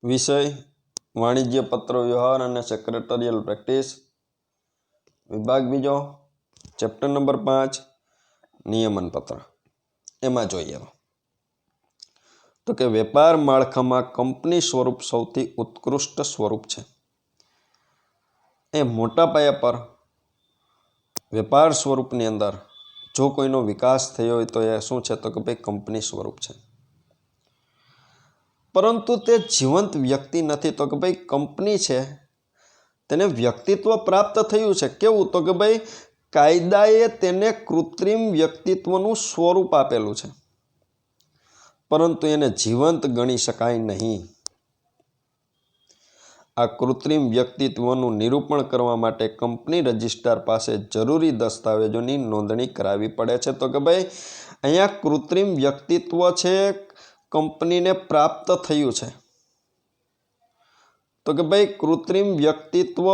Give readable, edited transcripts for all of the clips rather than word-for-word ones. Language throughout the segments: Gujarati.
विषय वाणिज्य पत्र व्यवहार और सेक्रेटरियल प्रेक्टिस विभाग बीजो चैप्टर नंबर 5 नियमन पत्र एमां जोईए तो कि वेपार माळखामां कंपनी स्वरूप सौथी उत्कृष्ट स्वरूप छे। ए मोटा पाया पर वेपार स्वरूपनी अंदर जो कोईनो विकास थयो होय तो ए शुं छे तो कि भाई कंपनी स्वरूप छे, परंतु ते जीवंत व्यक्ति नहीं। तो कि भाई कंपनी है तेने व्यक्तित्व प्राप्त थयुं छे। केवुं तो कि भाई कायदाए तेने कृत्रिम व्यक्तित्वनुं स्वरूप आपेलुं छे, परंतु एने जीवंत गणी शकाय नहीं। आ कृत्रिम व्यक्तित्वनुं निरूपण करवा माटे कंपनी रजिस्ट्रार पासे जरूरी दस्तावेजोनी नोंधणी करावी पड़े छे। तो कि भाई अहींया कृत्रिम व्यक्तित्व छे कंपनी ने प्राप्त थयुं छे, तो कि भाई कृत्रिम व्यक्तित्व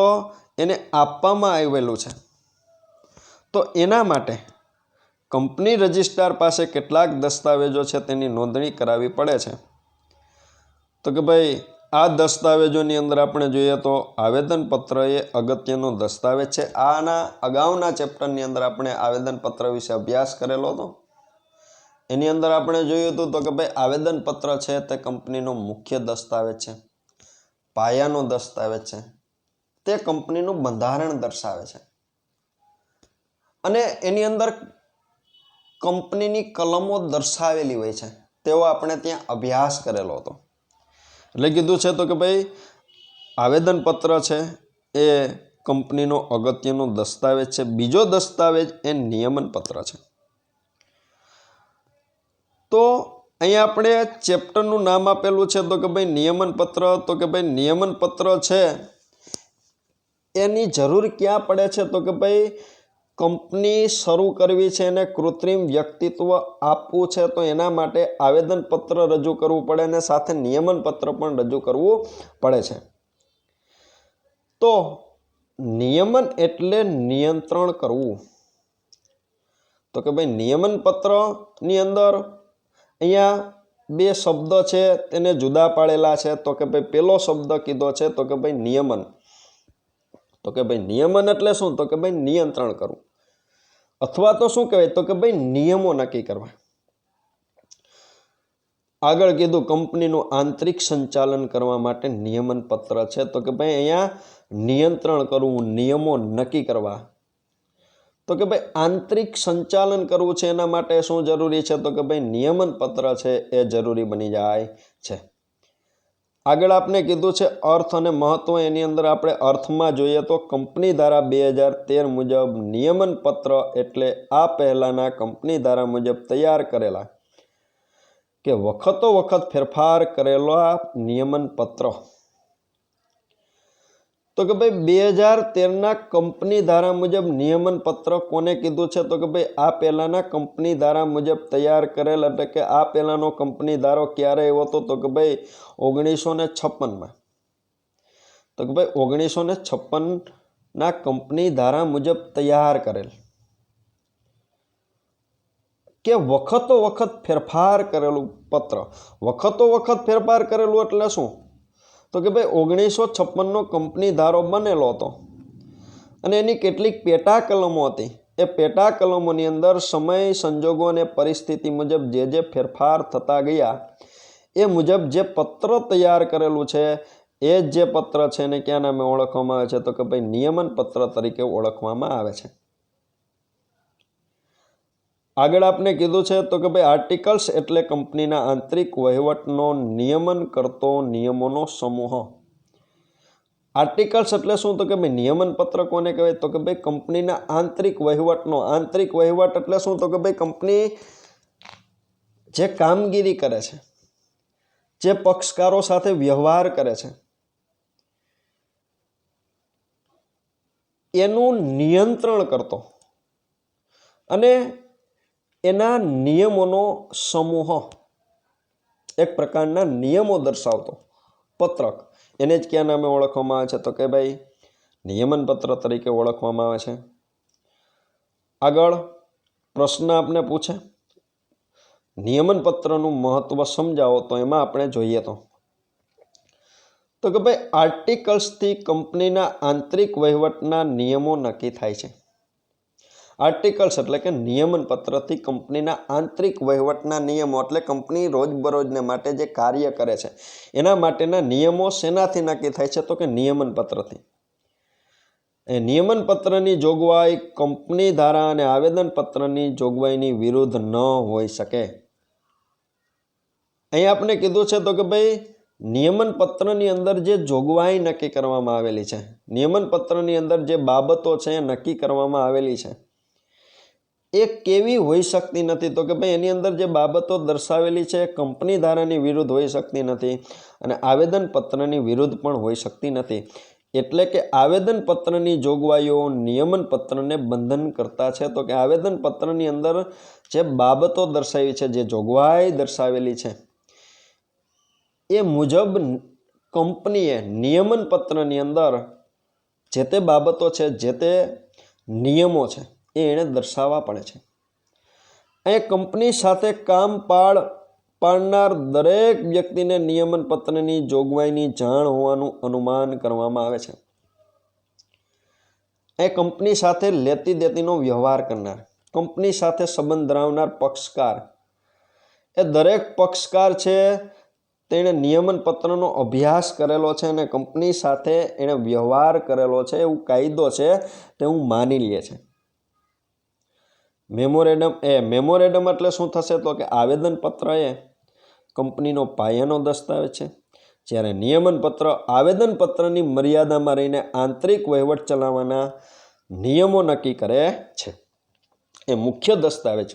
एने आपवामां आवेलुं छे। तो एना माटे कंपनी रजिस्ट्रार पासे केटलाक दस्तावेजो छे तेनी नोंधणी करावी पड़े छे। तो कि भाई आ दस्तावेजोनी अंदर आपणे जोईए तो आवेदनपत्र ए अगत्यनो दस्तावेज छे। आना अगाउना चेप्टरनी अंदर आपणे आवेदनपत्र विषे अभ्यास करेलो हतो। एनी अंदर आपणे जोयुं हतुं तो कि भाई आवेदनपत्र छे ते कंपनीनो मुख्य दस्तावेज छे, पायानो दस्तावेज छे, ते कंपनीनुं बंधारण दर्शावे छे अने एनी अंदर कंपनीनी कलमो दर्शावेली होय छे। तेवो आपणे त्यां अभ्यास करेलो हतो। એટલે કીધું છે તો કે ભાઈ આવેદનપત્ર છે એ કંપનીનો અગત્યનો દસ્તાવેજ છે। બીજો દસ્તાવેજ એ નિયમનપત્ર છે। તો અહીંયા આપણે ચેપ્ટરનું નામ આપેલું છે તો કે ભાઈ નિયમનપત્ર। તો કે ભાઈ નિયમનપત્ર છે એની જરૂર ક્યાં પડે છે તો કે ભાઈ કંપની શરૂ કરવી છે એને કૃત્રિમ વ્યક્તિત્વ આપવું છે તો એના માટે આવેદનપત્ર રજૂ કરવું પડે અને સાથે નિયમનપત્ર પણ રજૂ કરવું પડે છે। તો નિયમન એટલે નિયંત્રણ કરવું। તો કે ભાઈ નિયમનપત્રની અંદર અહીંયા બે શબ્દ છે તેને જુદા પાડેલા છે। તો કે ભાઈ પહેલો શબ્દ કીધો છે તો કે ભાઈ નિયમન। તો કે ભાઈ નિયમન એટલે શું તો કે ભાઈ નિયંત્રણ કરવું अथवा तो शू कहे तो कि भाई नियमों नक्की करवा। आगळ कीधुं कंपनीनुं आंतरिक संचालन करवा माटे नियमन पत्र छे। तो कि भाई अहींया नियंत्रण करवुं, नियमों नक्की करवा। तो कि भाई आंतरिक संचालन करवुं छे एना माटे शुं जरूरी छे तो कि भाई नियमन पत्र छे ए जरूरी बनी जाय छे। आगळ आपने कीधुं छे अर्थ अने महत्व। एनी अंदर आपणे अर्थमां जोईए तो कंपनी धारा 2013 मुजब नियमन पत्र एटले आ पहेलाना कंपनी धारा मुजब तैयार करेला के वखतो वखत फेरफार करेला नियमन पत्र। तो कि भाई 2013 ना कंपनी धारा मुजब नियमन पत्र कोने कीधुं छे तो कि भाई आ पहेलाना कंपनी धारा मुजब तैयार करेल। एटले के आ पहेलानो कंपनी धारो क्यारे एवो तो कि भाई 1956 में। तो कि भाई 1956 ना कंपनी धारा मुजब तैयार करेल के वखतो वखत फेरफार करेलू पत्र। वखतो वखत फेरफार करेलू एटले शुं तो कि भाई 1956 नो कंपनी धारो बनेलो हतो अने एनी केटलीक पेटा कलमो हती। ए पेटा कलमोनी अंदर समय संजोगों ने परिस्थिति मुजब जे फेरफार थता गया ए मुजब जे पत्र तैयार करेलू छे ए जे पत्र छे ने क्या नामे ओळखवामां आवे छे तो कि भाई नियमन पत्र तरीके ओळखवामां आवे छे। आगळ आपने कीधुं छे तो कि भाई आर्टिकल्स एटले कंपनीना आंतरिक वहीवटनो नियमन करतो नियमोनो समूह। आर्टिकल्स एटले शुं तो कि भाई नियमन पत्र कोने कहेवाय तो कि भाई कंपनीना आंतरिक वहीवटनो। आंतरिक वहीवट एटले शुं तो कि भाई कंपनी जे कामगीरी करे छे, जे पक्षकारो साथे व्यवहार करे छे एनुं नियंत्रण करतो अने एना नियमोनो समूह एक प्रकारना नियमो दर्शावतो पत्रक एने ज क्या नामे ओळखवामां आवे छे तो कि भाई नियमन पत्र तरीके ओळखवामां आवे छे। आगळ प्रश्न आपने पूछे नियमन पत्रनुं महत्व समजावो तो एमां आपणे जोईए तो તો કે ભાઈ આર્ટિકલ્સથી કંપનીના આંતરિક વહીવટના નિયમો નક્કી થાય છે. આર્ટિકલ્સ એટલે કે નિયમન પત્રથી કંપનીના આંતરિક વહીવટના નિયમો એટલે કંપની રોજબરોજને માટે જે કાર્ય કરે છે એના માટેના નિયમો શેનાથી નક્કી થાય છે? તો કે નિયમન પત્રથી. એ નિયમન પત્રની જોગવાઈ કંપની ધારા અને આવેદન પત્રની જોગવાઈની વિરુદ્ધ ન હોઈ શકે. અહીં આપણે કીધું છે તો કે ભાઈ નિયમન પત્રની અંદર જે જોગવાઈ નક્કી કરવામાં આવેલી છે, નિયમન પત્રની અંદર જે બાબતો છે એ નક્કી કરવામાં આવેલી છે એ કેવી હોઈ શકતી નથી? તો કે ભાઈ એની અંદર જે બાબતો દર્શાવેલી છે એ કંપની ધારાની વિરુદ્ધ હોઈ શકતી નથી અને આવેદન પત્રની વિરુદ્ધ પણ હોઈ શકતી નથી. એટલે કે આવેદન પત્રની જોગવાઈઓ નિયમન પત્રને બંધન કરતા છે. તો કે આવેદન પત્રની અંદર જે બાબતો દર્શાવી છે, જે જોગવાઈ દર્શાવેલી છે એ મુજબ કંપનીએ નિયમન પત્રની અંદર જે તે બાબતો છે, જે તે નિયમો છે એ એણે દર્શાવવા પડે છે. અહીં કંપની સાથે કામ પાડનાર દરેક વ્યક્તિને નિયમન પત્રની જોગવાઈની જાણ હોવાનું અનુમાન કરવામાં આવે છે. એ કંપની સાથે લેતી દેતીનો વ્યવહાર કરનાર, કંપની સાથે સંબંધ ધરાવનાર પક્ષકાર, એ દરેક પક્ષકાર છે તેણે નિયમન પત્રનો અભ્યાસ કરેલો છે અને કંપની સાથે એણે વ્યવહાર કરેલો છે એવું કાયદો છે તે હું માની લે છે. મેમોરેન્ડમ એટલે શું થશે? તો કે આવેદનપત્ર એ કંપનીનો પાયાનો દસ્તાવેજ છે, જ્યારે નિયમન પત્ર આવેદનપત્રની મર્યાદામાં રહીને આંતરિક વહીવટ ચલાવવાના નિયમો નક્કી કરે છે. એ મુખ્ય દસ્તાવેજ.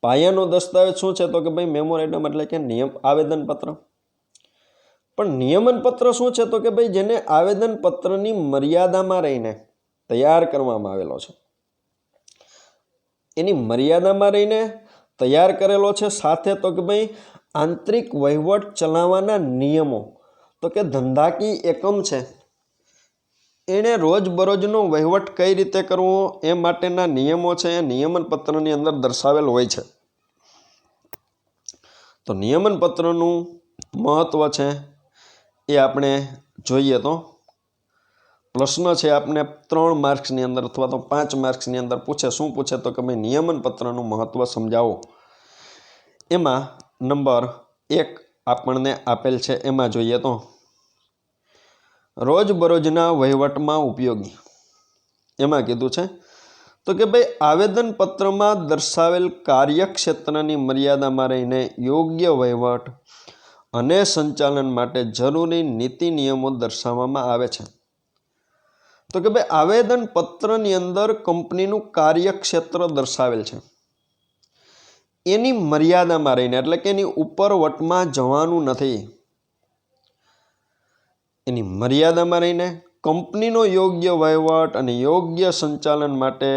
પાયાનો દસ્તાવેજ શું છે? તો કે ભાઈ મેમોરેન્ડમ એટલે કે આવેદનપત્ર. પણ નિયમન પત્ર શું છે? તો કે ભાઈ જેને આવેદનપત્રની મર્યાદામાં રહીને તૈયાર કરવામાં આવેલો છે, એની મર્યાદામાં રહીને તૈયાર કરેલો છે. સાથે તો કે ભાઈ આંતરિક વહીવટ ચલાવવાના નિયમો, તો કે ધંધાકીય એકમ છે એણે રોજબરોજનો વહીવટ કઈ રીતે કરવો એ માટેના નિયમો છે એ નિયમન પત્રની અંદર દર્શાવેલ હોય છે. તો નિયમન પત્રનું મહત્વ છે એ આપણે જોઈએ તો પ્રશ્ન છે આપણે 3 માર્ક્સની અંદર અથવા તો 5 માર્ક્સની અંદર પૂછે. શું પૂછે? તો કે ભાઈ નિયમન પત્રનું મહત્વ સમજાવો. એમાં નંબર 1 આપણને આપેલ છે. એમાં જોઈએ તો રોજબરોજના વહીવટમાં ઉપયોગી. એમાં કીધું છે તો કે ભાઈ આવેદનપત્રમાં દર્શાવેલ કાર્યક્ષેત્રની મર્યાદામાં રહીને યોગ્ય વહીવટ અને સંચાલન માટે જરૂરી નીતિ નિયમો દર્શાવવામાં આવે છે. તો કે ભાઈ આવેદનપત્રની અંદર કંપનીનું કાર્યક્ષેત્ર દર્શાવેલ છે, એની મર્યાદામાં રહીને, એટલે કે એની ઉપર વટમાં જવાનું નથી. એની મર્યાદામાં રહીને કંપનીનો યોગ્ય વહીવટ અને યોગ્ય સંચાલન માટે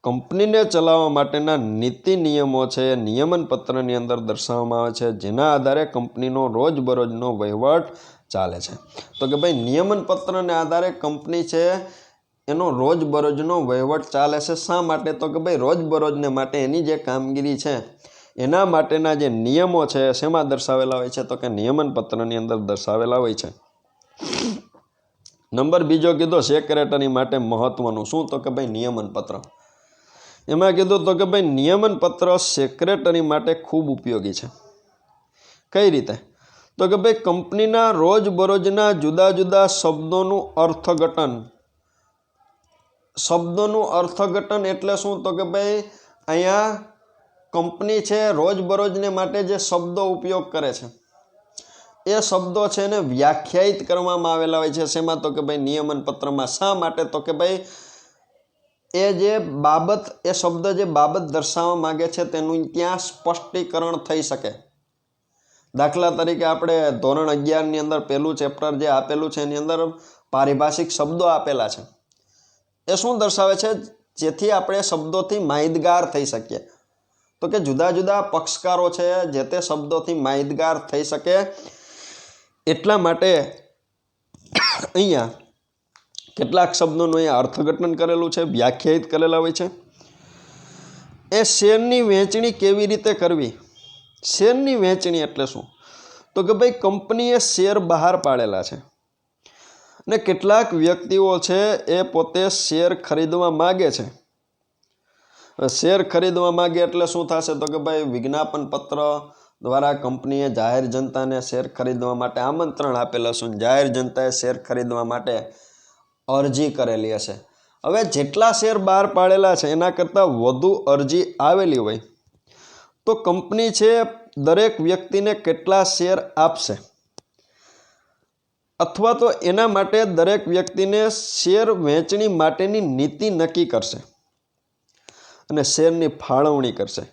કંપનીને ચલાવવા માટેના નીતિ નિયમો છે નિયમન પત્રની અંદર દર્શાવવામાં આવે છે, જેના આધારે કંપનીનો રોજબરોજનો વહીવટ ચાલે છે. તો કે ભાઈ નિયમન પત્રને આધારે કંપની છે એનો રોજબરોજનો વહીવટ ચાલે છે. શા માટે? તો કે ભાઈ રોજબરોજને માટે એની જે કામગીરી છે એના માટેના જે નિયમો છે શેમાં દર્શાવેલા હોય છે? તો કે નિયમન પત્રની અંદર દર્શાવેલા હોય છે. નંબર બીજો કીધો સેક્રેટરી માટે મહત્વનું. શું? તો કે ભાઈ નિયમન પત્ર. એમાં કીધું તો કે ભાઈ નિયમન પત્ર સેક્રેટરી માટે ખૂબ ઉપયોગી છે. કઈ રીતે? તો કે ભાઈ કંપનીના રોજબરોજના જુદા જુદા શબ્દોનું અર્થઘટન એટલે શું? તો કે ભાઈ અહીંયા કંપની છે રોજબરોજને માટે જે શબ્દો ઉપયોગ કરે છે એ શબ્દો છે એને વ્યાખ્યાયિત કરવામાં આવેલા હોય છે. શેમાં? તો કે ભાઈ નિયમન પત્રમાં. શા માટે? તો કે ભાઈ એ શબ્દ જે બાબત દર્શાવવા માંગે છે તેનું ત્યાં સ્પષ્ટીકરણ થઈ શકે. દાખલા તરીકે આપણે ધોરણ 11ની અંદર પહેલું ચેપ્ટર જે આપેલું છે એની અંદર પારિભાષિક શબ્દો આપેલા છે. એ શું દર્શાવે છે? જેથી આપણે શબ્દોથી માહિતગાર થઈ શકીએ. તો કે જુદા જુદા પક્ષકારો છે જે તે શબ્દોથી માહિતગાર થઈ શકે એટલા માટે અહીંયા કેટલાક શબ્દોનું અહીંયા અર્થઘટન કરેલું છે, વ્યાખ્યાયિત કરેલા હોય છે. એ શેરની વહેંચણી કેવી રીતે કરવી? શેરની વહેંચણી એટલે શું? તો કે ભાઈ કંપનીએ શેર બહાર પાડેલા છે અને કેટલાક વ્યક્તિઓ છે એ પોતે શેર ખરીદવા માગે છે. શેર ખરીદવા માગે એટલે શું થશે તો કે ભાઈ વિજ્ઞાપન પત્ર દ્વારા કંપનીએ જાહેર જનતાને શેર ખરીદવા માટે આમંત્રણ આપેલું હશે. જાહેર જનતાએ શેર ખરીદવા માટે અરજી કરેલી હશે. હવે જેટલા શેર બહાર પાડેલા છે એના કરતાં વધુ અરજી આવેલી હોય તો કંપની છે દરેક વ્યક્તિને કેટલા શેર આપશે અથવા તો એના માટે દરેક વ્યક્તિને શેર વહેંચણી માટેની નીતિ નક્કી કરશે અને શેરની ફાળવણી કરશે.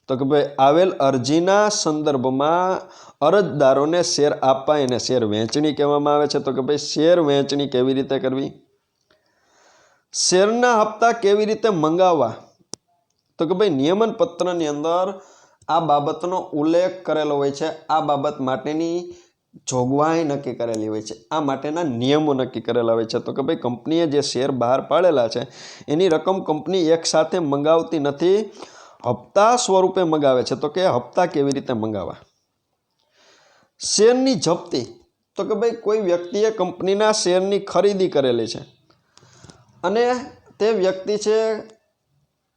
તો કે ભાઈ આવેલ અરજીના સંદર્ભમાં અરજદારોને શેર આપવા એને શેર વહેંચણી કહેવામાં આવે છે. તો કે ભાઈ શેર વહેંચણી કેવી રીતે કરવી, શેરના હપ્તા કેવી રીતે મંગાવવા, તો કે ભાઈ નિયમન પત્રની અંદર આ બાબતનો ઉલ્લેખ કરેલો હોય છે. આ બાબત માટેની જોગવાઈ નક્કી કરેલી હોય છે, આ માટેના નિયમો નક્કી કરેલા હોય છે. તો કે ભાઈ કંપનીએ જે શેર બહાર પાડેલા છે એની રકમ કંપની એકસાથે મંગાવતી નથી, હપ્તા સ્વરૂપે મંગાવે છે. તો કે હપ્તા કેવી રીતે મંગાવવા. શેરની જપ્તી, તો કે ભાઈ કોઈ વ્યક્તિએ કંપનીના શેરની ખરીદી કરેલી છે અને તે વ્યક્તિ છે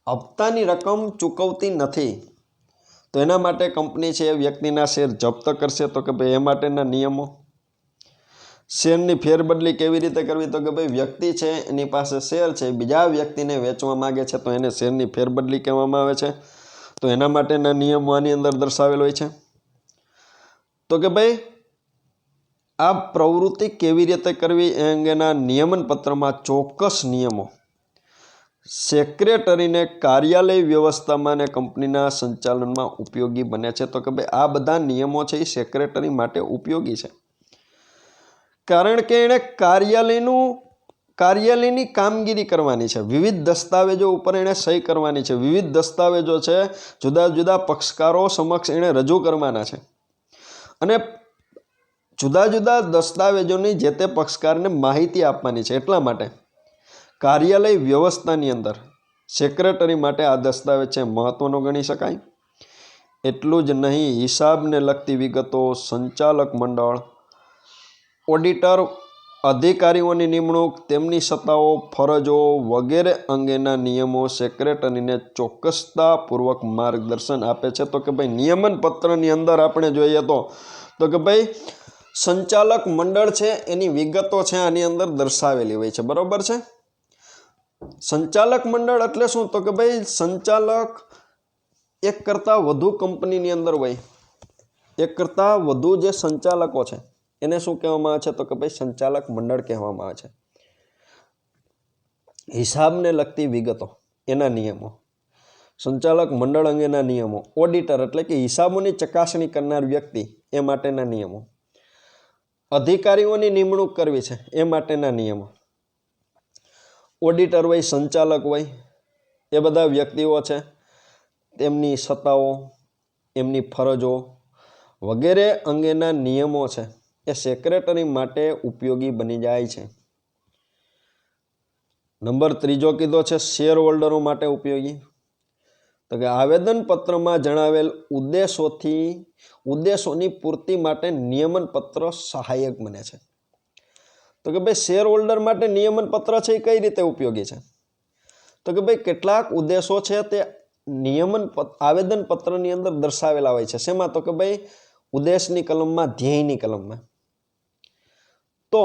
હપ્તાની રકમ ચૂકવતી નથી તો એના માટે કંપની છે એ વ્યક્તિના શેર જપ્ત કરશે. તો કે ભાઈ એ માટેના નિયમો. શેરની ફેરબદલી કેવી રીતે કરવી, તો કે ભાઈ વ્યક્તિ છે એની પાસે શેર છે, બીજા વ્યક્તિને વેચવા માગે છે તો એને શેરની ફેરબદલી કહેવામાં આવે છે. તો એના માટેના નિયમો આની અંદર દર્શાવેલ હોય છે. તો કે ભાઈ આ પ્રવૃત્તિ કેવી રીતે કરવી એ અંગેના નિયમન પત્રમાં ચોક્કસ નિયમો સેક્રેટરીને કાર્યાલય વ્યવસ્થામાં અને કંપનીના સંચાલનમાં ઉપયોગી બને છે. તો કે ભાઈ આ બધા નિયમો છે એ સેક્રેટરી માટે ઉપયોગી છે કારણ કે એણે કાર્યાલયની કામગીરી કરવાની છે. વિવિધ દસ્તાવેજો ઉપર એણે સહી કરવાની છે. વિવિધ દસ્તાવેજો છે જુદા જુદા પક્ષકારો સમક્ષ એણે રજૂ કરવાના છે અને જુદા જુદા દસ્તાવેજોની જે તે પક્ષકારને માહિતી આપવાની છે. એટલા માટે કાર્યાલય વ્યવસ્થાની અંદર સેક્રેટરી માટે આ દસ્તાવેજ છે મહત્વનો ગણી શકાય. એટલું જ નહીં, હિસાબને લગતી વિગતો, સંચાલક મંડળ, ઓડિટર, અધિકારીઓની નિમણૂક, તેમની સત્તાઓ, ફરજો વગેરે અંગેના નિયમો સેક્રેટરીને ચોક્કસતાપૂર્વક માર્ગદર્શન આપે છે. તો કે ભાઈ નિયમન પત્રની અંદર આપણે જોઈએ તો કે ભાઈ સંચાલક મંડળ છે એની વિગતો છે આની અંદર દર્શાવેલી હોય છે. બરોબર છે. સંચાલક મંડળ એટલે શું, તો કે ભાઈ સંચાલક એક કરતાં વધુ કંપનીની અંદર હોય, એક કરતાં વધુ જે સંચાલકો છે એને શું કહેવામાં આવે છે, તો કે ભાઈ સંચાલક મંડળ કહેવામાં આવે છે. હિસાબને લગતી વિગતો એના નિયમો, સંચાલક મંડળ અંગેના નિયમો, ઓડિટર એટલે કે હિસાબોની ચકાસણી કરનાર વ્યક્તિ એ માટેના નિયમો, અધિકારીઓની નિમણૂક કરવી છે એ માટેના નિયમો, ઓડિટર હોય, સંચાલક હોય, એ બધા વ્યક્તિઓ છે તેમની સત્તાઓ, એમની ફરજો વગેરે અંગેના નિયમો છે એ સેક્રેટરી માટે ઉપયોગી બની જાય છે. નંબર 3 કીધો છે શેર હોલ્ડરો માટે ઉપયોગી. તો કે આવેદનપત્રમાં જણાવેલ ઉદ્દેશોની પૂર્તિ માટે નિયમન પત્ર સહાયક બને છે. તો કે ભાઈ શેર હોલ્ડર માટે નિયમન પત્ર છે એ કઈ રીતે ઉપયોગી છે, તો કે ભાઈ કેટલાક ઉદ્દેશો છે તે આવેદન પત્રની અંદર દર્શાવેલા હોય છે. શેમાં, તો કે ભાઈ ઉદ્દેશની કલમમાં, ધ્યેયની કલમમાં. તો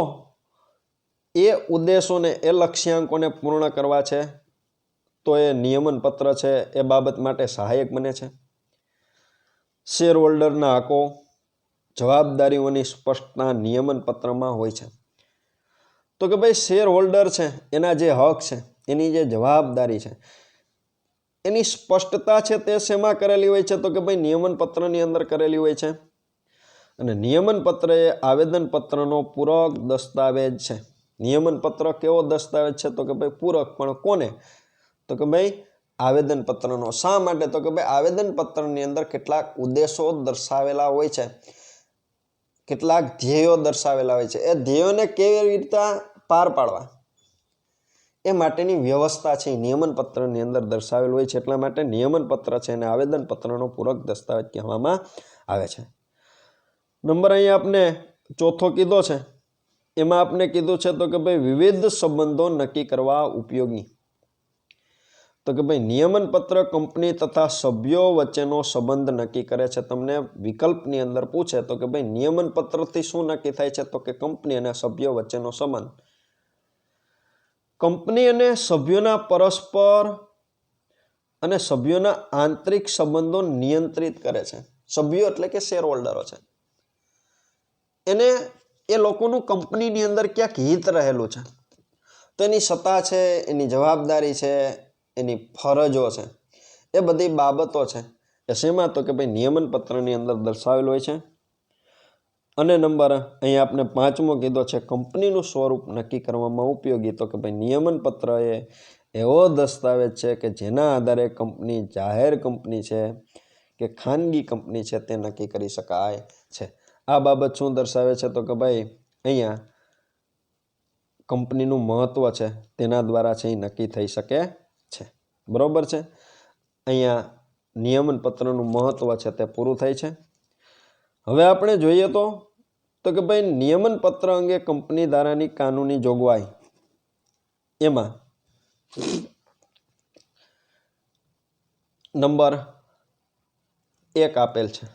એ ઉદ્દેશોને, એ લક્ષ્યાંકોને પૂર્ણ કરવા છે તો એ નિયમન પત્ર છે એ બાબત માટે સહાયક બને છે. શેર હોલ્ડરના હકો, જવાબદારીઓની સ્પષ્ટતા નિયમન પત્રમાં હોય છે. તો કે ભાઈ શેર હોલ્ડર છે એના જે હક છે, એની જે જવાબદારી છે, એની સ્પષ્ટતા છે તે શેમાં કરેલી હોય છે, તો કે ભાઈ નિયમન પત્રની અંદર કરેલી હોય છે. અને નિયમન પત્ર એ આવેદન પત્રનો પૂરક દસ્તાવેજ છે. નિયમન પત્ર કેવો દસ્તાવેજ છે, તો કે ભાઈ પૂરક, પણ કોને, તો કે ભાઈ આવેદન પત્રનો. શા માટે, તો કે ભાઈ આવેદન પત્રની અંદર કેટલાક ઉદ્દેશો દર્શાવેલા હોય છે, કેટલાક ધ્યેયો દર્શાવેલા હોય છે. એ ધ્યેયોને કેવી રીતે પાર પાડવા એ માટેની વ્યવસ્થા છે નિયમન પત્રની અંદર દર્શાવેલ હોય છે. એટલા માટે નિયમન પત્ર છે અને આવેદન પત્રનો પૂરક દસ્તાવેજ કહેવામાં આવે છે. નંબર અહીંયા આપને ચોથો કીધો છે, એમાં આપને કીધું છે તો કે ભાઈ વિવિધ સંબંધો નક્કી કરવા ઉપયોગી. તો કે ભાઈ નિયમન પત્ર કંપની તથા સભ્યો વચ્ચેનો સંબંધ નક્કી કરે છે. તમને વિકલ્પની અંદર પૂછે તો કે ભાઈ નિયમન પત્રથી શું નક્કી થાય છે, તો કે કંપની અને સભ્યો વચ્ચેનો સંબંધ. કંપની અને સભ્યોના પરસ્પર અને સભ્યોના આંતરિક સંબંધો નિયંત્રિત કરે છે. સભ્યો એટલે કે શેર હોલ્ડરો છે, એને એ લોકોનું કંપનીની અંદર ક્યાંક હિત રહેલું છે, તો એની સત્તા છે, એની જવાબદારી છે, એની ફરજો છે, એ બધી બાબતો છે એ શેમાં, તો કે ભાઈ નિયમન પત્રની અંદર દર્શાવેલ હોય છે. અને નંબર અહીંયા આપણે પાંચમો કીધો છે, કંપનીનું સ્વરૂપ નક્કી કરવામાં ઉપયોગી. તો કે ભાઈ નિયમન પત્ર એ એવો દસ્તાવેજ છે કે જેના આધારે કંપની જાહેર કંપની છે કે ખાનગી કંપની છે તે નક્કી કરી શકાય છે. આ બાબત શું દર્શાવે છે, તો કે ભાઈ અહીંયા કંપનીનું મહત્વ છે તેના દ્વારા છે એ નક્કી થઈ શકે છે. બરોબર છે. અહીંયા નિયમન પત્રનું મહત્વ છે તે પૂરું થાય છે. હવે આપણે જોઈએ તો કે ભાઈ નિયમન પત્ર અંગે કંપની ધારાની કાનૂની જોગવાઈ, એમાં નંબર 1 આપેલ છે.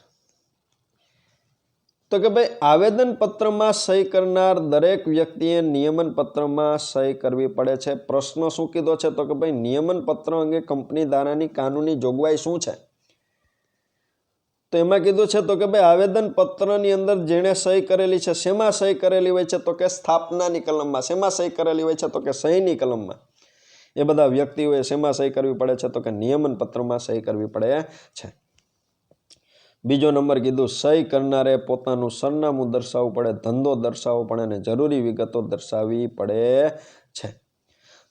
તો કે ભાઈ આવેદન પત્રમાં સહી કરનાર દરેક વ્યક્તિએ નિયમન પત્રમાં સહી કરવી પડે છે. પ્રશ્ન શું કીધો છે, તો કે ભાઈ નિયમન પત્ર અંગે કંપની ધારાની કાનૂની જોગવાઈ શું છે, તો એમાં કીધું છે તો કે ભાઈ આવેદન પત્રની અંદર જેણે સહી કરેલી છે, શેમાં સહી કરેલી હોય છે, તો કે સ્થાપનાની કલમમાં. શેમાં સહી કરેલી હોય છે, તો કે સહીની કલમમાં. એ બધા વ્યક્તિઓએ શેમાં સહી કરવી પડે છે, તો કે નિયમન પત્રમાં સહી કરવી પડે છે. બીજો નંબર કીધું સહી કરનારે પોતાનું સરનામું દર્શાવવું પડે, ધંધો દર્શાવવો પડે અને જરૂરી વિગતો દર્શાવવી પડે છે.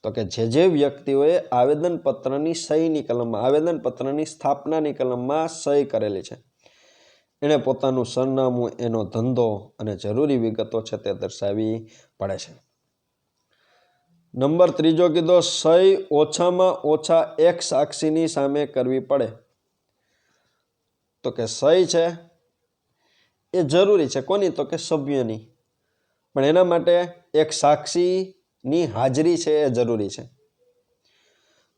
તો કે જે વ્યક્તિઓએ આવેદનપત્રની સહીની કલમમાં, આવેદનપત્રની સ્થાપનાની કલમમાં સહી કરેલી છે, એણે પોતાનું સરનામું, એનો ધંધો અને જરૂરી વિગતો છે તે દર્શાવવી પડે છે. નંબર ત્રીજો કીધો સહી ઓછામાં ઓછા એક સાક્ષીની સામે કરવી પડે. તો કે સહી છે એ જરૂરી છે, કોની, તો કે સભ્યની, પણ એના માટે એક સાક્ષીની હાજરી છે એ જરૂરી છે.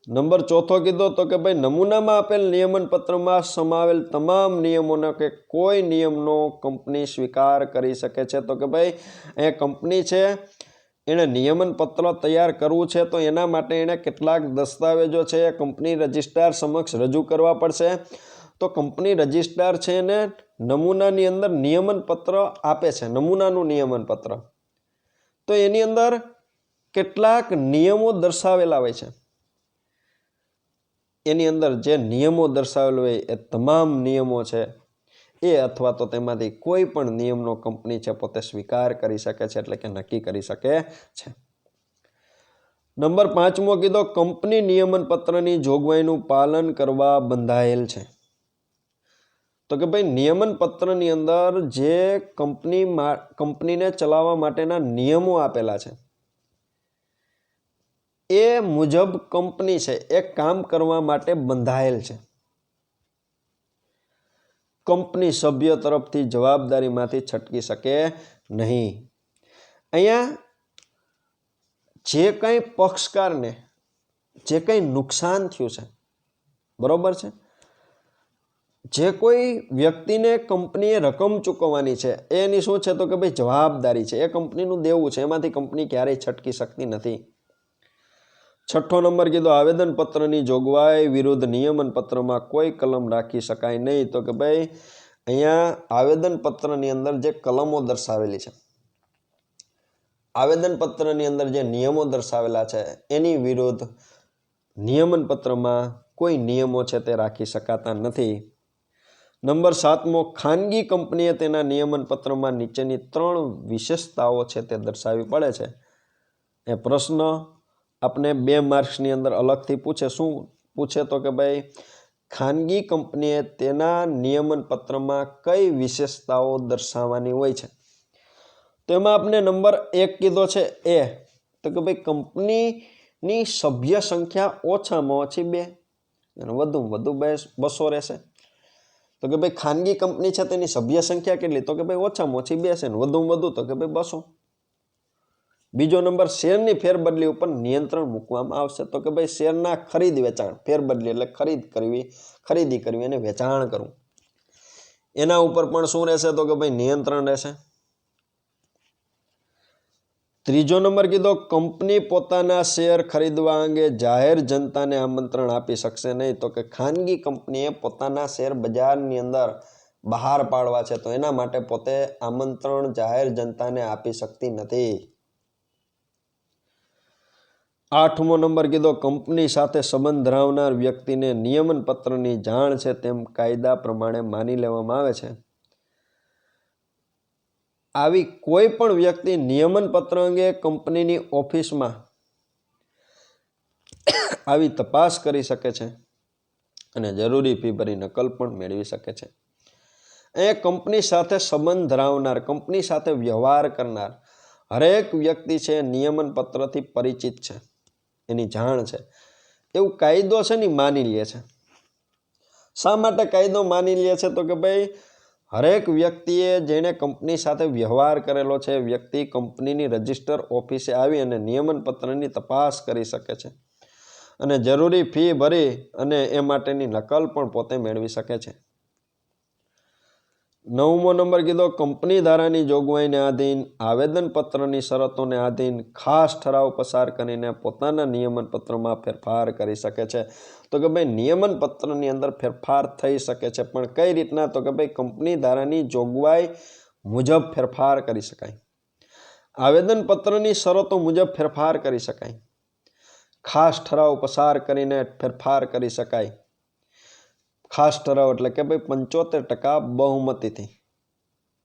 નંબર ચોથો કીધો તો કે ભાઈ નમૂનામાં આપેલ નિયમન પત્રમાં સમાવેલ તમામ નિયમોનો કે કોઈ નિયમનો કંપની સ્વીકાર કરી શકે છે. તો કે ભાઈ અહીંયા કંપની છે, એણે નિયમન પત્ર તૈયાર કરવું છે, તો એના માટે એણે કેટલાક દસ્તાવેજો છે એ કંપની રજિસ્ટ્રાર સમક્ષ રજૂ કરવા પડશે. તો કંપની રજિસ્ટ્રાર છે એને નમૂનાની અંદર નિયમન પત્ર આપે છે, નમૂનાનું નિયમન પત્ર. તો એની અંદર કેટલાક નિયમો દર્શાવેલા હોય છે, એની અંદર જે નિયમો દર્શાવેલા હોય એ તમામ નિયમો છે એ અથવા તો તેમાંથી કોઈ પણ નિયમનો કંપની છે પોતે સ્વીકાર કરી શકે છે, એટલે કે નક્કી કરી શકે છે. નંબર 5મો કીધો કંપની નિયમન પત્રની જોગવાઈનું પાલન કરવા બંધાયેલ છે. તો કે ભાઈ નિયમન પત્રની અંદર જે કંપનીને ચલાવવા માટેના નિયમો આપેલા છે એ મુજબ કંપની છે એ કામ કરવા માટે બંધાયેલ છે. કંપની સભ્ય તરફથી જવાબદારીમાંથી છટકી શકે નહીં. અહીંયા જે કંઈ પક્ષકારને જે કંઈ નુકસાન થયું છે, બરોબર છે, જે કોઈ વ્યક્તિને કંપનીએ રકમ ચૂકવવાની છે એની શું છે, તો કે ભાઈ જવાબદારી છે, એ કંપનીનું દેવું છે, એમાંથી કંપની ક્યારેય છટકી શકતી નથી. 6થો નંબર કીધો આવેદનપત્રની જોગવાઈ વિરુદ્ધ નિયમન પત્રમાં કોઈ કલમ રાખી શકાય નહીં. તો કે ભાઈ અહીંયા આવેદનપત્રની અંદર જે કલમો દર્શાવેલી છે, આવેદનપત્રની અંદર જે નિયમો દર્શાવેલા છે એની વિરુદ્ધ નિયમન પત્રમાં કોઈ નિયમો છે તે રાખી શકાતા નથી. નંબર 7મો ખાનગી કંપનીએ તેના નિયમન પત્રમાં નીચેની 3 વિશેષતાઓ છે તે દર્શાવવી પડે છે. એ પ્રશ્ન આપણે 2 માર્ક્સની અંદર અલગથી પૂછે. શું પૂછે, તો કે ભાઈ ખાનગી કંપનીએ તેના નિયમન પત્રમાં કઈ વિશેષતાઓ દર્શાવવાની હોય છે. તો એમાં આપણે નંબર 1 કીધો છે એ, તો કે ભાઈ કંપનીની સભ્ય સંખ્યા ઓછામાં ઓછી 2 અને વધુમાં વધુ 200 રહેશે. તો કે ભાઈ ખાનગી કંપની છે તેની સભ્ય સંખ્યા કેટલી? તો કે ભાઈ ઓછામાં ઓછી 2 છે, વધુમાં વધુ તો કે ભાઈ 200. બીજો નંબર, શેરની ફેરબદલી ઉપર નિયંત્રણ મૂકવામાં આવશે. તો કે ભાઈ શેરના ખરીદ વેચાણ, ફેરબદલી એટલે ખરીદી કરવી અને વેચાણ કરવું, એના ઉપર પણ શું રહેશે? તો કે ભાઈ નિયંત્રણ રહેશે. ત્રીજો નંબર કીધો, કંપની પોતાના શેર ખરીદવા અંગે જાહેર જનતાને આમંત્રણ આપી શકશે નહીં. તો કે ખાનગી કંપનીએ પોતાના શેર બજારની અંદર બહાર પાડવા છે, તો એના માટે પોતે આમંત્રણ જાહેર જનતાને આપી શકતી નથી. 8મો નંબર કીધો, કંપની સાથે સંબંધ ધરાવનાર વ્યક્તિને નિયમન પત્રની જાણ છે તેમ કાયદા પ્રમાણે માની લેવામાં આવે છે. આવી કોઈ પણ વ્યક્તિ નિયમન પત્ર અંગે કંપનીની ઓફિસમાં આવી તપાસ કરી શકે છે અને જરૂરી ફી ભરી નકલ પણ મેળવી શકે છે. એ કંપની સાથે સંબંધ ધરાવનાર, કંપની સાથે વ્યવહાર કરનાર હરેક વ્યક્તિ છે નિયમન પત્રથી પરિચિત છે, એની જાણ છે, એવું કાયદો છે ને માની લે છે. શા માટે કાયદો માની લે છે? તો કે ભાઈ હરેક વ્યક્તિએ જેણે કંપની સાથે વ્યવહાર કરેલો છે, વ્યક્તિ કંપનીની રજિસ્ટર ઓફિસે આવી અને નિયમન પત્રની તપાસ કરી શકે છે અને જરૂરી ફી ભરી અને એ માટેની નકલ પણ પોતે મેળવી શકે છે. 9મો નંબર કીધો, કંપની ધારાની જોગવાઈને આધીન, આવેદનપત્રની શરતોને આધીન ખાસ ઠરાવ પસાર કરીને પોતાના નિયમન પત્રમાં ફેરફાર કરી શકે છે. તો કે ભાઈ નિયમન પત્રની અંદર ફેરફાર થઈ શકે છે, પણ કઈ રીતના? તો કે ભાઈ કંપની ધારાની જોગવાઈ મુજબ ફેરફાર કરી શકાય, આવેદનપત્રની શરતો મુજબ ફેરફાર કરી શકાય, ખાસ ઠરાવ પસાર કરીને ફેરફાર કરી શકાય. ખાસ ઠરાવ એટલે કે ભાઈ 75% બહુમતીથી,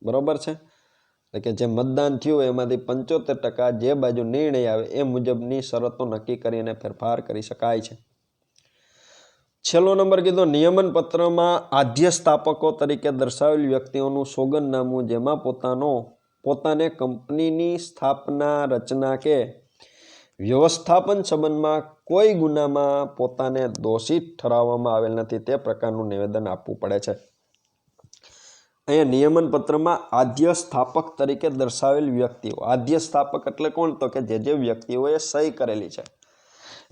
બરોબર છે, એટલે કે જે મતદાન થયું એમાંથી 75% જે બાજુ નિર્ણય આવે એ મુજબની શરતો નક્કી કરીને ફેરફાર કરી શકાય છે. છેલ્લો નંબર કીધો, નિયમન પત્રમાં આદ્ય સ્થાપકો તરીકે દર્શાવેલ વ્યક્તિઓનું સોગંદનામું, જેમાં પોતાને કંપનીની સ્થાપના, રચના કે વ્યવસ્થાપન સંબંધમાં કોઈ ગુનામાં પોતાને દોષિત ઠરાવવામાં આવેલ નથી તે પ્રકારનું નિવેદન આપવું પડે છે. અહીંયા નિયમન પત્રમાં આદ્ય સ્થાપક તરીકે દર્શાવેલ વ્યક્તિઓ, આદ્ય સ્થાપક એટલે કોણ? તો કે જે વ્યક્તિઓએ સહી કરેલી છે,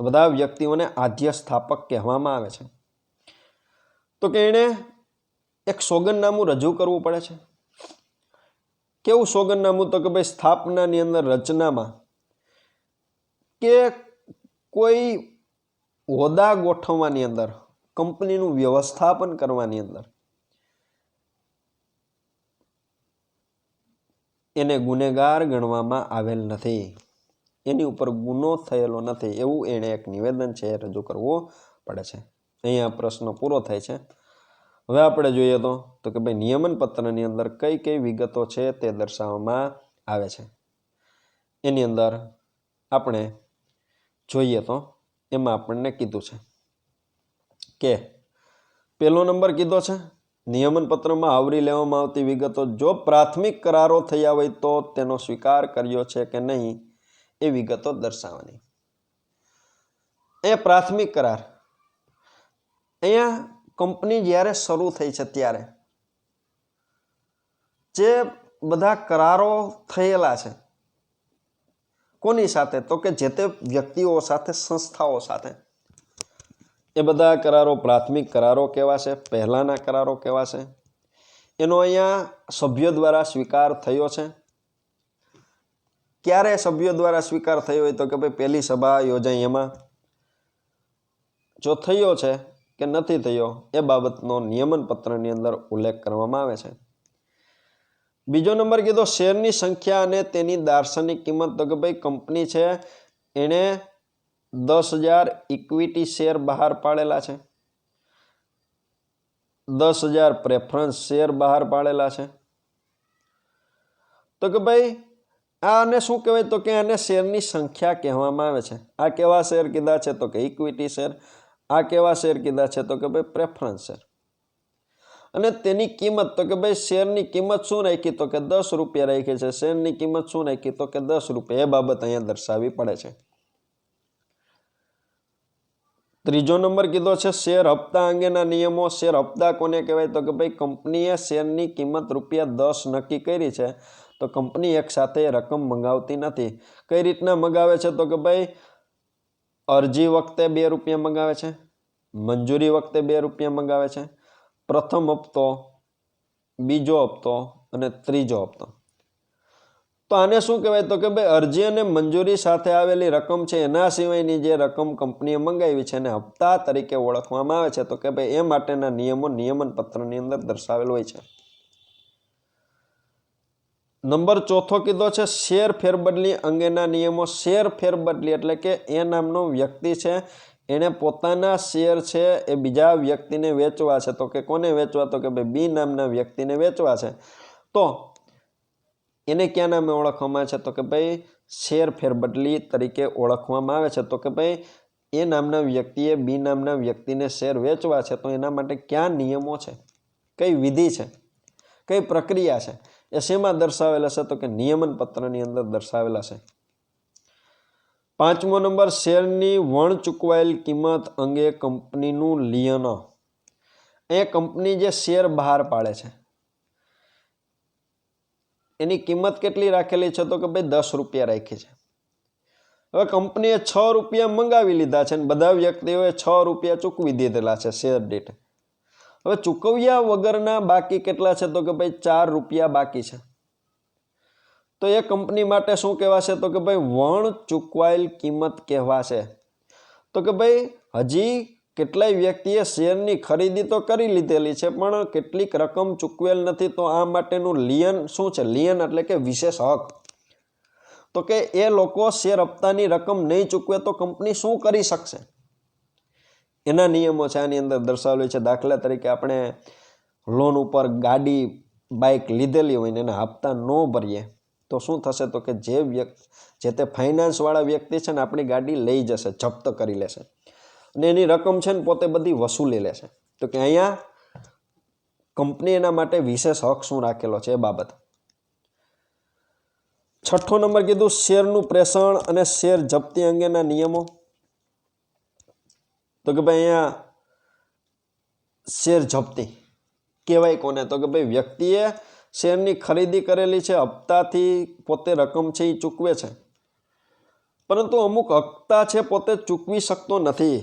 બધા વ્યક્તિઓને આદ્ય સ્થાપક કહેવામાં આવે છે. તો કે એણે એક સોગંદનામું રજૂ કરવું પડે છે. કેવું સોગંદનામું? તો કે ભાઈ સ્થાપનાની અંદર, રચનામાં કે કોઈ હોદ્દા ગોઠવવાની અંદર, કંપનીનું વ્યવસ્થાપન કરવાની અંદર એને ગુનેગાર ગણવામાં આવેલ નથી, એની ઉપર ગુનો થયેલો નથી, એવું એણે એક નિવેદન છે રજૂ કરવું પડે છે. અહીંયા પ્રશ્ન પૂરો થાય છે. હવે આપણે જોઈએ તો કે ભાઈ નિયમન પત્રની અંદર કઈ કઈ વિગતો છે તે દર્શાવવામાં આવે છે. એની અંદર આપણે જોઈએ તો એમાં આપણને કીધું છે કે પહેલો નંબર કીધો છે, નિયમન પત્રમાં આવરી લેવામાં આવતી વિગતો, જો પ્રાથમિક કરારો થયા હોય તો તેનો સ્વીકાર કર્યો છે કે નહીં એ વિગતો દર્શાવવાની. એ પ્રાથમિક કરાર, અહીંયા કંપની જ્યારે શરૂ થઈ છે ત્યારે જે બધા કરારો થયેલા છે, કોની સાથે? તો કે જે તે વ્યક્તિઓ સાથે, સંસ્થાઓ સાથે, એ બધા કરારો પ્રાથમિક કરારો કહેવાશે, પહેલાના કરારો કહેવાશે. એનો અહીંયા સભ્યો દ્વારા સ્વીકાર થયો છે. ક્યારે સભ્યો દ્વારા સ્વીકાર થયો હોય? તો કે ભાઈ પહેલી સભા યોજાઈ એમાં. જો થયો છે કે નથી થયો એ બાબતનો નિયમન પત્રની અંદર ઉલ્લેખ કરવામાં આવે છે. બીજો નંબર કીધો, શેરની સંખ્યા અને તેની દાર્શનિક કિંમત. તો કે ભાઈ કંપની છે એણે 10,000 ઇક્વિટી શેર બહાર પાડેલા છે, 10,000 પ્રેફરન્સ શેર બહાર પાડેલા છે. તો કે ભાઈ આને શું કહેવાય? તો કે આને શેરની સંખ્યા કહેવામાં આવે છે. આ કેવા શેર કીધા છે? તો કે ઇક્વિટી શેર. આ કેવા શેર કીધા છે? તો કે ભાઈ પ્રેફરન્સ શેર. અને તેની કિંમત, તો કે ભાઈ શેરની કિંમત શું રાખી? તો કે 10 રૂપિયા રાખી છે. શેરની કિંમત શું રાખી? તો કે 10 રૂપિયા. એ બાબત અહીંયા દર્શાવવી પડે છે. ત્રીજો નંબર કીધો છે શેર હપ્તા અંગેના નિયમો। શેર હપ્તા કોને કહેવાય? તો કે ભાઈ કંપનીએ શેરની કિંમત ₹10 નક્કી કરી છે તો કંપની એક સાથે રકમ મંગાવતી નથી। કઈ રીતના મંગાવે છે? તો કે ભાઈ અરજી વખતે ₹2 મંગાવે છે, મંજૂરી વખતે ₹2 મંગાવે છે, પ્રથમ હપ્તો, બીજો હપ્તો અને ત્રીજો હપ્તો। તો આને શું કહેવાય? તો કે ભાઈ અરજી અને મંજૂરી સાથે આવેલી રકમ છે એના સિવાયની જે રકમ કંપનીએ મંગાવી છે એને હપ્તા તરીકે ઓળખવામાં આવે છે। તો કે ભાઈ એ માટેના નિયમો નિયમન પત્રની અંદર દર્શાવેલ હોય છે। નંબર ચોથો કીધો છે શેર ફેરબદલી અંગેના નિયમો। શેર ફેરબદલી એટલે કે એ નામનો વ્યક્તિ છે એને પોતાના શેર છે એ બીજા વ્યક્તિને વેચવા છે। તો કે કોને વેચવા? તો કે ભાઈ બી નામના વ્યક્તિને વેચવા છે તો એને ક્યાં નામે ઓળખવામાં આવે છે? તો કે ભાઈ શેર ફેરબદલી તરીકે ઓળખવામાં આવે છે। તો કે ભાઈ એ નામના વ્યક્તિએ બી નામના વ્યક્તિને શેર વેચવા છે તો એના માટે કયા નિયમો છે, કઈ વિધિ છે, કઈ પ્રક્રિયા છે એ શેમાં દર્શાવેલા છે? તો કે નિયમન પત્રની અંદર દર્શાવેલા છે। પાંચમો નંબર શેરની વણ ચૂકવાયેલ કિંમત અંગે કંપનીનું લિયન। એ કંપની જે શેર બહાર પાડે છે એની કિંમત કેટલી રાખેલી છે? તો કે ભાઈ ₹10 રાખી છે। હવે કંપનીએ ₹6 મંગાવી લીધા છે અને બધા વ્યક્તિઓએ ₹6 ચૂકવી દીધેલા છે શેર દીઠ। હવે ચૂકવ્યા વગરના બાકી કેટલા છે? તો કે ભાઈ ₹4 બાકી છે। તો એ કંપની માટે શું કહેવાશે? તો કે ભાઈ વણ ચૂકવાયેલ કિંમત કહેવાશે। તો કે ભાઈ હજી કેટલાય વ્યક્તિએ શેરની ખરીદી તો કરી લીધેલી છે પણ કેટલીક રકમ ચૂકવેલ નથી તો આ માટેનું લિયન શું છે? લિયન એટલે કે વિશેષ હક। તો કે એ લોકો શેર હપ્તાની રકમ નહીં ચૂકવે તો કંપની શું કરી શકશે? એના નિયમો છે આની અંદર દર્શાવેલું છે। દાખલા તરીકે આપણે લોન ઉપર ગાડી બાઇક લીધેલી હોય ને એના હપ્તા ન ભરીએ તો શું થશે? તો કે જે તે ફાઇનાન્સવાળા વ્યક્તિ છે ને આપણી ગાડી લઈ જશે, જપ્ત કરી લેશે અને એની રકમ છે ને પોતે બધી વસૂલી લેશે। તો કે અહીંયા કંપની એના માટે વિશેષ હક શું રાખેલો છે એ બાબત। છઠ્ઠો નંબર કીધું શેરનું પ્રેષણ અને શેર જપ્તી અંગેના નિયમો। તો કે ભાઈ અહીંયા શેર જપ્તી કહેવાય કોને? તો કે ભાઈ વ્યક્તિએ શેરની ખરીદી કરેલી છે, હપ્તાથી પોતે રકમ છે એ ચૂકવે છે પરંતુ અમુક હપ્તા છે પોતે ચૂકવી શકતો નથી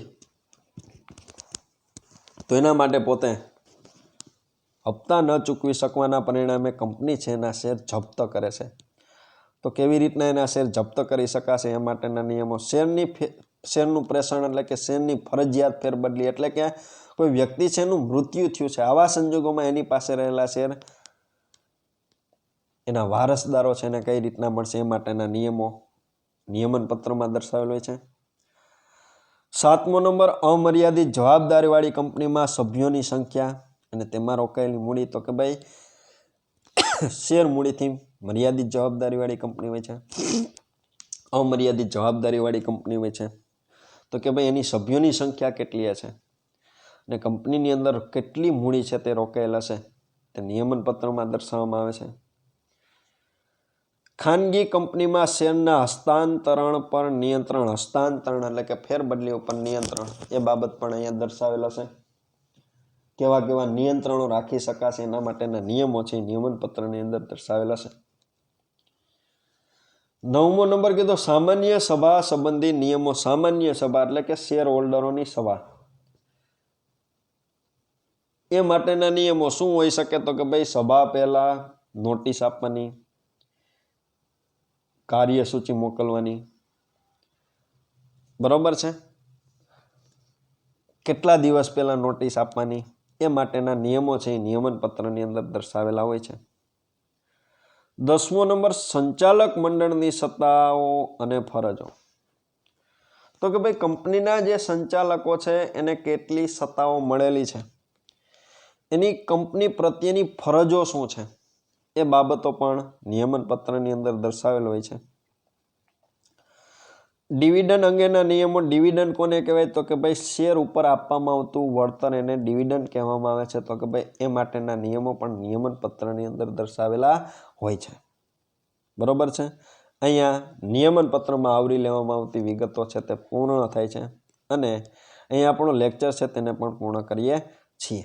તો એના માટે પોતે હપ્તા ન ચૂકવી શકવાના પરિણામે કંપની છે એના શેર જપ્ત કરે છે। તો કેવી રીતના એના શેર જપ્ત કરી શકાશે એ માટેના નિયમો। શેરનું પ્રેષણ એટલે કે શેરની ફરજિયાત ફેરબદલી એટલે કે કોઈ વ્યક્તિ છે એનું મૃત્યુ થયું છે આવા સંજોગોમાં એની પાસે રહેલા શેર એના વારસદારો છે એને કઈ રીતના મળશે એ માટેના નિયમો નિયમન પત્રમાં દર્શાવેલ હોય છે। સાતમો નંબર અમર્યાદિત જવાબદારીવાળી કંપનીમાં સભ્યોની સંખ્યા અને તેમાં રોકાયેલી મૂડી। તો કે ભાઈ શેર મૂડીથી મર્યાદિત જવાબદારીવાળી કંપની હોય છે, અમર્યાદિત જવાબદારીવાળી કંપની હોય છે। તો કે ભાઈ એની સભ્યોની સંખ્યા કેટલી છે અને કંપનીની અંદર કેટલી મૂડી છે તે રોકાયેલા છે તે નિયમન પત્રમાં દર્શાવવામાં આવે છે। ખાનગી કંપનીમાં શેરના હસ્તાંતરણ પર નિયંત્રણ। હસ્તાંતરણ એટલે કે ફેરબદલી ઉપર નિયંત્રણ એ બાબત પણ અહીંયા દર્શાવેલો છે। કેવા કેવા નિયંત્રણો રાખી શકાશે એના માટેના નિયમો છે નિયમન પત્રની અંદર દર્શાવેલા છે। નવમો નંબર કીધો સામાન્ય સભા સંબંધી નિયમો। સામાન્ય સભા એટલે કે શેર હોલ્ડરોની સભા એ માટેના નિયમો શું હોઈ શકે? તો કે ભાઈ સભા પહેલા નોટિસ આપવાની, કાર્યસૂચિ મોકલવાની, બરોબર છે, કેટલા દિવસ પહેલા નોટિસ આપવાની એ માટેના નિયમો છે એ નિયમન પત્રની અંદર દર્શાવેલા હોય છે। 10મો નંબર સંચાલક મંડળની સત્તાઓ અને ફરજો। તો કે ભાઈ કંપનીના જે સંચાલકો છે એને કેટલી સત્તાઓ મળેલી છે, એની કંપની પ્રત્યેની ફરજો શું છે એ બાબતો પણ નિયમન પત્રની અંદર દર્શાવેલ હોય છે। ડિવિડન્ડ અંગેના નિયમો। ડિવિડન્ડ કોને કહેવાય? તો કે ભાઈ શેર ઉપર આપવામાં આવતું વળતર એને ડિવિડન્ડ કહેવામાં આવે છે। તો કે ભાઈ એ માટેના નિયમો પણ નિયમન પત્રની અંદર દર્શાવેલા હોય છે, બરોબર છે। અહીંયા નિયમન પત્રમાં આવરી લેવામાં આવતી વિગતો છે તે પૂર્ણ થાય છે અને અહીં આપણો લેક્ચર છે તેને પણ પૂર્ણ કરીએ છીએ.